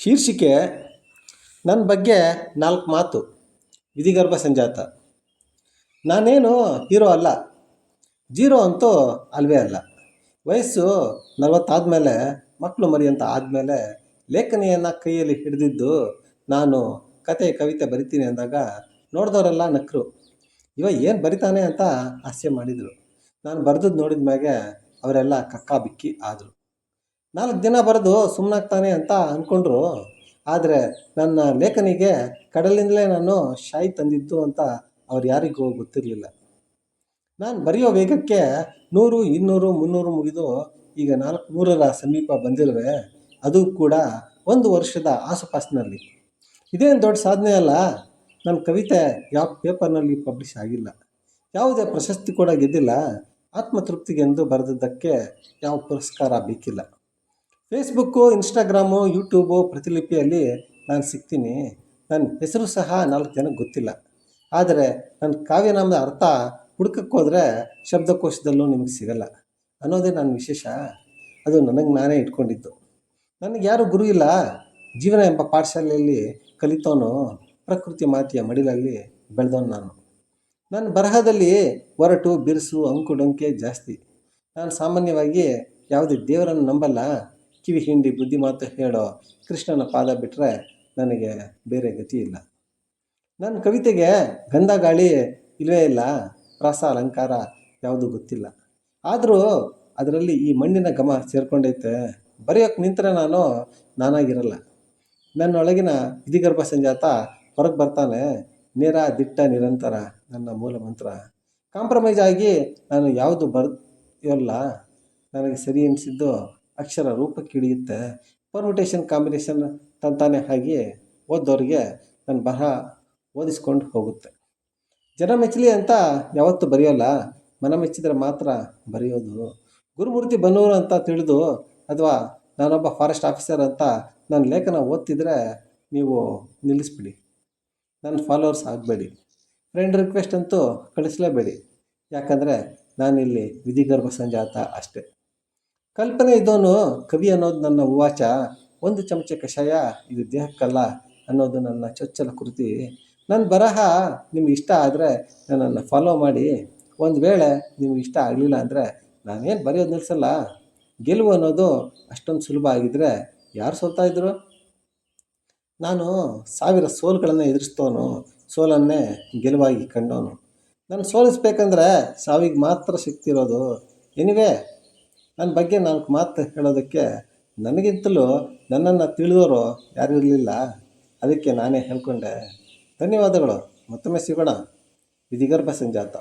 ಶೀರ್ಷಿಕೆ ನನ್ನ ಬಗ್ಗೆ 4 ಮಾತು. ವಿಧಿಗರ್ಭ ಸಂಜಾತ. ನಾನೇನು ಹೀರೋ ಅಲ್ಲ, ಜೀರೋ ಅಂತೂ ಅಲ್ವೇ ಅಲ್ಲ. ವಯಸ್ಸು 40 ಆದಮೇಲೆ, ಮಕ್ಕಳು ಮರಿ ಅಂತ ಆದಮೇಲೆ ಲೇಖನಿಯನ್ನು ಕೈಯಲ್ಲಿ ಹಿಡಿದಿದ್ದು ನಾನು ಕತೆ ಕವಿತೆ ಬರಿತೀನಿ ಅಂದಾಗ ನೋಡಿದವರೆಲ್ಲ ನಕ್ಕರು. ಏನು ಬರಿತಾನೆ ಅಂತ ಹಾಸ್ಯ ಮಾಡಿದರು. ನಾನು ಬರೆದದ್ದು ನೋಡಿದ ಮ್ಯಾಗೆ ಅವರೆಲ್ಲ ಕಕ್ಕಾಬಿಕ್ಕಿ ಆದರು. 4 ದಿನ ಬರೆದು ಸುಮ್ಮನಾಗ್ತಾನೆ ಅಂತ ಅಂದ್ಕೊಂಡ್ರು. ಆದರೆ ನನ್ನ ಲೇಖನಿಗೆ ಕಡಲಿಂದಲೇ ನಾನು ಶಾಯಿ ತಂದಿದ್ದು ಅಂತ ಅವ್ರು ಯಾರಿಗೂ ಗೊತ್ತಿರಲಿಲ್ಲ. ನಾನು ಬರೆಯೋ ವೇಗಕ್ಕೆ 100, 200, 300 ಮುಗಿದು ಈಗ 400ರ ಸಮೀಪ ಬಂದಿರುವೆ. ಅದು ಕೂಡ 1 ವರ್ಷದ ಆಸುಪಾಸಿನಲ್ಲಿ. ಇದೇನು ದೊಡ್ಡ ಸಾಧನೆ ಅಲ್ಲ. ನನ್ನ ಕವಿತೆ ಯಾವ ಪೇಪರ್ನಲ್ಲಿ ಪಬ್ಲಿಷ್ ಆಗಿಲ್ಲ, ಯಾವುದೇ ಪ್ರಶಸ್ತಿ ಕೂಡ ಗೆದ್ದಿಲ್ಲ. ಆತ್ಮತೃಪ್ತಿಗೆಂದು ಬರೆದದ್ದಕ್ಕೆ ಯಾವ ಪುರಸ್ಕಾರ ಬೇಕಿಲ್ಲ. ಫೇಸ್ಬುಕ್ಕು, ಇನ್ಸ್ಟಾಗ್ರಾಮು, ಯೂಟ್ಯೂಬು, ಪ್ರತಿಲಿಪಿಯಲ್ಲಿ ನಾನು ಸಿಗ್ತೀನಿ. ನನ್ನ ಹೆಸರು ಸಹ 4 ಜನಕ್ಕೆ ಗೊತ್ತಿಲ್ಲ. ಆದರೆ ನನ್ನ ಕಾವ್ಯನಾಮದ ಅರ್ಥ ಹುಡುಕಕ್ಕೋದ್ರೆ ಶಬ್ದಕೋಶದಲ್ಲೂ ನಿಮಗೆ ಸಿಗಲ್ಲ ಅನ್ನೋದೇ ನನ್ನ ವಿಶೇಷ. ಅದು ನನಗೆ ನಾನೇ ಇಟ್ಕೊಂಡಿದ್ದು. ನನಗೆ ಯಾರೂ ಗುರು ಇಲ್ಲ. ಜೀವನ ಎಂಬ ಪಾಠಶಾಲೆಯಲ್ಲಿ ಕಲಿತವನು, ಪ್ರಕೃತಿ ಮಾತೆಯ ಮಡಿಲಲ್ಲಿ ಬೆಳೆದವನು ನಾನು. ನನ್ನ ಬರಹದಲ್ಲಿ ಒರಟು, ಬಿರುಸು, ಅಂಕು ಡೊಂಕೆ ಜಾಸ್ತಿ. ನಾನು ಸಾಮಾನ್ಯವಾಗಿ ಯಾವುದೇ ದೇವರನ್ನು ನಂಬಲ್ಲ. ಕಿವಿ ಹಿಂಡಿ ಬುದ್ಧಿ ಮಾತು ಹೇಳೋ ಕೃಷ್ಣನ ಪಾದ ಬಿಟ್ಟರೆ ನನಗೆ ಬೇರೆ ಗತಿ ಇಲ್ಲ. ನನ್ನ ಕವಿತೆಗೆ ಗಂಧ ಗಾಳಿ ಇಲ್ಲವೇ ಇಲ್ಲ, ಪ್ರಾಸ ಅಲಂಕಾರ ಯಾವುದೂ ಗೊತ್ತಿಲ್ಲ. ಆದರೂ ಅದರಲ್ಲಿ ಈ ಮಣ್ಣಿನ ಘಮ ಸೇರ್ಕೊಂಡೈತೆ. ಬರೆಯೋಕ್ಕೆ ನಿಂತರೆ ನಾನು ನಾನಾಗಿರಲ್ಲ. ನನ್ನೊಳಗಿನ ವಿಧಿಗರ್ಭ ಸಂಜಾತ ಹೊರಗೆ ಬರ್ತಾನೆ. ನೇರ, ದಿಟ್ಟ, ನಿರಂತರ ನನ್ನ ಮೂಲ ಮಂತ್ರ. ಕಾಂಪ್ರಮೈಸ್ ಆಗಿ ನಾನು ಯಾವುದು ಬರೆಯೋಲ್ಲ. ನನಗೆ ಸರಿ ಅನಿಸಿದ್ದು ಅಕ್ಷರ ರೂಪಕ್ಕೆ ಹಿಡಿಯುತ್ತೆ. ಪರ್ಮುಟೇಷನ್, ಕಾಂಬಿನೇಷನ್ ತಂತಾನೆ ಆಗಿ ಓದೋರಿಗೆ ನನ್ನ ಬರಹ ಓದಿಸ್ಕೊಂಡು ಹೋಗುತ್ತೆ. ಜನ ಮೆಚ್ಚಲಿ ಅಂತ ಯಾವತ್ತೂ ಬರೆಯೋಲ್ಲ, ಮನ ಮೆಚ್ಚಿದರೆ ಮಾತ್ರ ಬರೆಯೋದು. ಗುರುಮೂರ್ತಿ ಬನ್ನೂರು ಅಂತ ತಿಳಿದು ಅಥವಾ ನಾನೊಬ್ಬ ಫಾರೆಸ್ಟ್ ಆಫೀಸರ್ ಅಂತ ನನ್ನ ಲೇಖನ ಓದ್ತಿದ್ರೆ ನೀವು ನಿಲ್ಲಿಸ್ಬಿಡಿ. ನನ್ನ ಫಾಲೋವರ್ಸ್ ಆಗಬೇಡಿ. ಫ್ರೆಂಡ್ ರಿಕ್ವೆಸ್ಟ್ ಅಂತೂ ಕಳಿಸಲೇಬೇಡಿ. ಯಾಕಂದರೆ ನಾನಿಲ್ಲಿ ವಿಧಿಗರ್ಭ ಸಂಜಾತ ಅಷ್ಟೇ. ಕಲ್ಪನೆ ಇದ್ದವನು ಕವಿ ಅನ್ನೋದು ನನ್ನ ಉವಾಚ. 1 ಚಮಚ ಕಷಾಯ ಇದು ದೇಹಕ್ಕಲ್ಲ ಅನ್ನೋದು ನನ್ನ ಚೊಚ್ಚಲ ಕೃತಿ. ನನ್ನ ಬರಹ ನಿಮ್ಗೆ ಇಷ್ಟ ಆದರೆ ನನ್ನನ್ನು ಫಾಲೋ ಮಾಡಿ. ಒಂದು ವೇಳೆ ನಿಮ್ಗೆ ಇಷ್ಟ ಆಗಲಿಲ್ಲ ಅಂದರೆ ನಾನೇನು ಬರೆಯೋದು ನಿಲ್ಲಿಸಲ್ಲ. ಗೆಲುವು ಅನ್ನೋದು ಅಷ್ಟೊಂದು ಸುಲಭ ಆಗಿದ್ದರೆ ಯಾರು ಸೋಲ್ತಾಯಿದ್ರು? ನಾನು 1000 ಸೋಲುಗಳನ್ನು ಎದುರಿಸ್ತವನು, ಸೋಲನ್ನೇ ಗೆಲುವಾಗಿ ಕಂಡವನು. ನಾನು ಸೋಲಿಸ್ಬೇಕಂದ್ರೆ ಸಾವಿಗೆ ಮಾತ್ರ ಶಕ್ತಿ ಇರೋದು. ಎನಿವೇ, ನನ್ನ ಬಗ್ಗೆ 4 ಮಾತು ಹೇಳೋದಕ್ಕೆ ನನಗಿಂತಲೂ ನನ್ನನ್ನು ತಿಳಿದವರು ಯಾರೂ ಇರಲಿಲ್ಲ. ಅದಕ್ಕೆ ನಾನೇ ಹೇಳ್ಕೊಂಡೆ. ಧನ್ಯವಾದಗಳು. ಮತ್ತೊಮ್ಮೆ ಸಿಗೋಣ. ವಿಧಿಗರ್ಭ ಸಂಜಾತ.